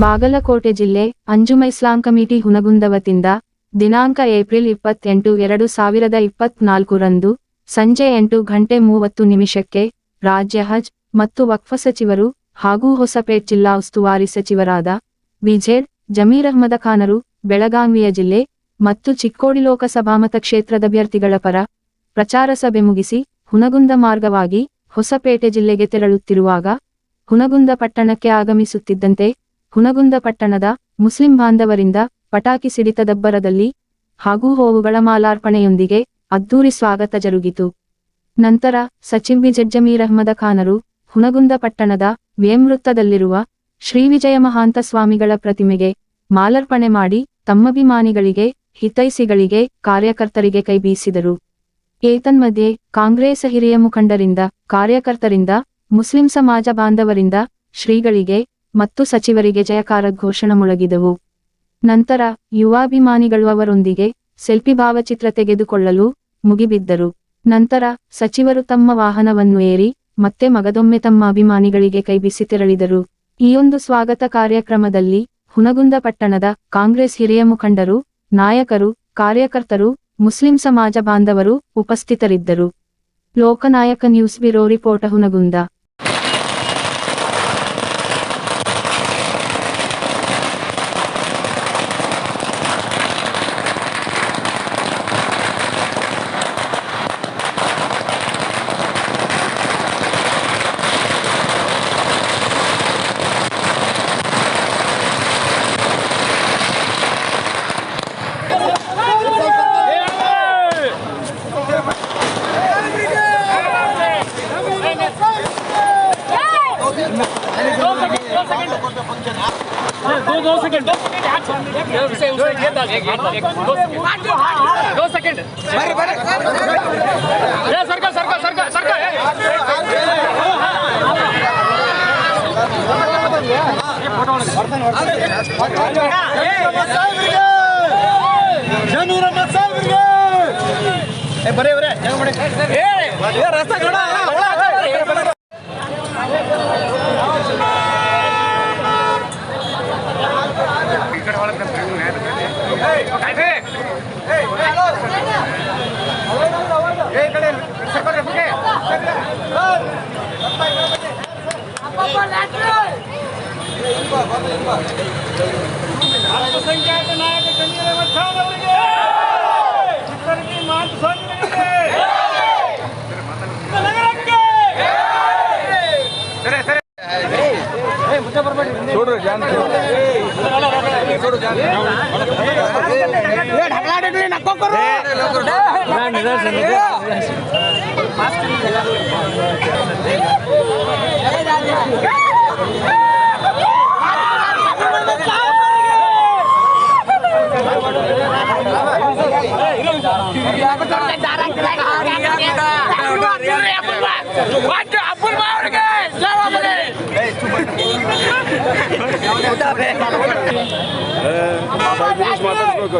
ಬಾಗಲಕೋಟೆ ಜಿಲ್ಲೆ ಅಂಜುಮ ಇಸ್ಲಾಂ ಕಮಿಟಿ ಹುನಗುಂದ ವತಿಯಿಂದ ದಿನಾಂಕ ಏಪ್ರಿಲ್ 28, 2024 ರಂದು ಸಂಜೆ 8:30 ರಾಜ್ಯ ಹಜ್ ಮತ್ತು ವಕ್ಫ್ ಸಚಿವರು ಹಾಗೂ ಹೊಸಪೇಟ್ ಜಿಲ್ಲಾ ಉಸ್ತುವಾರಿ ಸಚಿವರಾದ ವಿಜೇಡ್ ಜಮೀರ್ ಅಹ್ಮದ ಖಾನರು ಬೆಳಗಾವಿಯ ಜಿಲ್ಲೆ ಮತ್ತು ಚಿಕ್ಕೋಡಿ ಲೋಕಸಭಾ ಮತಕ್ಷೇತ್ರದ ಅಭ್ಯರ್ಥಿಗಳ ಪರ ಪ್ರಚಾರ ಸಭೆ ಮುಗಿಸಿ ಹುನಗುಂದ ಮಾರ್ಗವಾಗಿ ಹೊಸಪೇಟೆ ಜಿಲ್ಲೆಗೆ ತೆರಳುತ್ತಿರುವಾಗ ಹುನಗುಂದ ಪಟ್ಟಣಕ್ಕೆ ಆಗಮಿಸುತ್ತಿದ್ದಂತೆ ಹುನಗುಂದ ಪಟ್ಟಣದ ಮುಸ್ಲಿಂ ಬಾಂಧವರಿಂದ ಪಟಾಕಿ ಸಿಡಿತದಬ್ಬರದಲ್ಲಿ ಹಾಗೂ ಹೂವುಗಳ ಮಾಲಾರ್ಪಣೆಯೊಂದಿಗೆ ಅದ್ದೂರಿ ಸ್ವಾಗತ ಜರುಗಿತು. ನಂತರ ಸಚಿವ್ ವಿಜೇಡ್ ಜಮೀರ್ ಅಹ್ಮದ ಖಾನರು ಹುನಗುಂದ ಪಟ್ಟಣದ ವಿಎಂ ವೃತ್ತದಲ್ಲಿರುವ ಶ್ರೀ ವಿಜಯ ಮಹಾಂತ ಸ್ವಾಮಿಗಳ ಪ್ರತಿಮೆಗೆ ಮಾಲಾರ್ಪಣೆ ಮಾಡಿ ತಮ್ಮಭಿಮಾನಿಗಳಿಗೆ, ಹಿತೈಷಿಗಳಿಗೆ, ಕಾರ್ಯಕರ್ತರಿಗೆ ಕೈಬೀಸಿದರು. ಏತನ್ಮಧ್ಯೆ ಕಾಂಗ್ರೆಸ್ ಹಿರಿಯ ಮುಖಂಡರಿಂದ, ಕಾರ್ಯಕರ್ತರಿಂದ, ಮುಸ್ಲಿಂ ಸಮಾಜ ಬಾಂಧವರಿಂದ ಶ್ರೀಗಳಿಗೆ ಮತ್ತು ಸಚಿವರಿಗೆ ಜಯಕಾರ ಘೋಷಣೆ ಮೊಳಗಿದವು. ನಂತರ ಯುವಾಭಿಮಾನಿಗಳು ಅವರೊಂದಿಗೆ ಸೆಲ್ಫಿ ಭಾವಚಿತ್ರ ತೆಗೆದುಕೊಳ್ಳಲು ಮುಗಿಬಿದ್ದರು. ನಂತರ ಸಚಿವರು ತಮ್ಮ ವಾಹನವನ್ನು ಏರಿ ಮತ್ತೆ ಮಗದೊಮ್ಮೆ ತಮ್ಮ ಅಭಿಮಾನಿಗಳಿಗೆ ಕೈಬೀಸಿ ತೆರಳಿದರು. ಈ ಒಂದು ಸ್ವಾಗತ ಕಾರ್ಯಕ್ರಮದಲ್ಲಿ ಹುನಗುಂದ ಪಟ್ಟಣದ ಕಾಂಗ್ರೆಸ್ ಹಿರಿಯ ಮುಖಂಡರು, ನಾಯಕರು, ಕಾರ್ಯಕರ್ತರು, ಮುಸ್ಲಿಂ ಸಮಾಜ ಬಾಂಧವರು ಉಪಸ್ಥಿತರಿದ್ದರು. ಲೋಕನಾಯಕ ನ್ಯೂಸ್ ಬ್ಯೂರೋ ರಿಪೋರ್ಟ್ ಹುನಗುಂದ. दो सेकंड अल्पसंख्यात नायक जमीर अहमद खान ಅವರಿಗೆ ಚಿತ್ರಕಿ ಮಾಂತ ಸ್ವಾಮಿಗಳಿಗೆ ನಗರಕ್ಕೆ ಸರಿ ಸರಿ ಏ ಮುದ್ದೆ ಬರಬೇಡಿ ನೋಡ್ರಿ ಜಾನ್ ನೋಡು ಜಾನ್ ಏ ಢಕಲಾಡಿ ನಕ್ಕೋ ಕರೋ ನಾನು ನಿದರ್ಶನ ಮಾತಾಡ್ಸ್ಬೇಕು